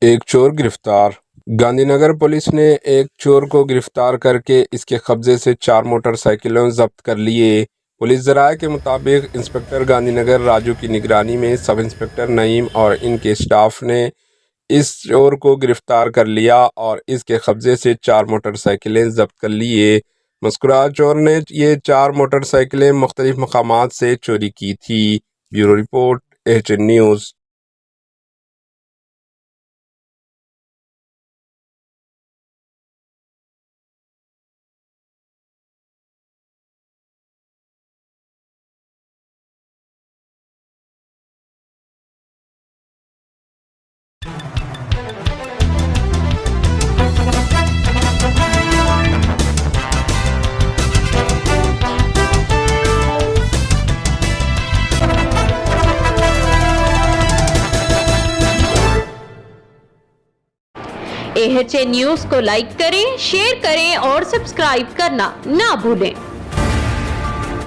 एक चोर गिरफ्तार। गांधीनगर पुलिस ने एक चोर को गिरफ्तार करके इसके कब्जे से 4 मोटरसाइकिलें जब्त कर लिए। पुलिस जराये के मुताबिक इंस्पेक्टर गांधीनगर राजू की निगरानी में सब इंस्पेक्टर नईम और इनके स्टाफ ने इस चोर को गिरफ्तार कर लिया और इसके कब्जे से 4 मोटरसाइकिलें जब्त कर लिए। मस्कुरा चोर ने ये 4 मोटरसाइकिलें मुख्तलिफ मकामात से चोरी की थी। Bureau report, HN news. AHN news को लाइक करें, शेयर करें और सब्सक्राइब करना ना भूलें।